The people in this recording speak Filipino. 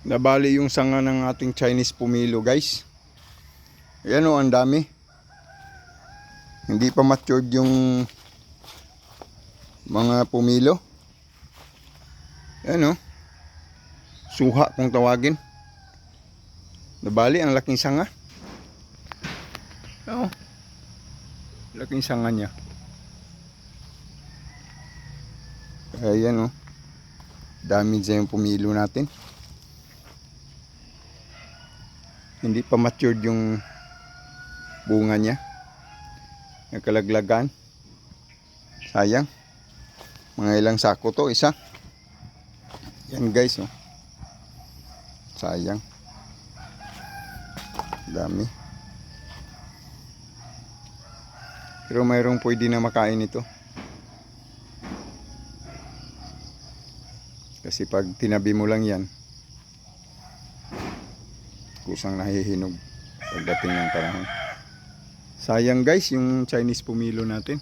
Nabali yung sanga ng ating Chinese pumilo, guys. Ayan o, ang dami. Hindi pa matured yung mga pumilo. Ayan o. Suha kung tawagin. Nabali ang laking sanga. Oo. Laking sanga niya. Ayan o. Dami dyan yung pumilo natin. Hindi pa matured yung bunga niya. Nagkalaglagan. Sayang. Mga ilang sako to, isa. Yan guys, oh. Sayang. Dami. Pero mayroong pwede na makain ito. Kasi pag tinabi mo lang yan, kusang nahihinog pagdating ng panahon. Sayang guys yung Chinese pumilo natin.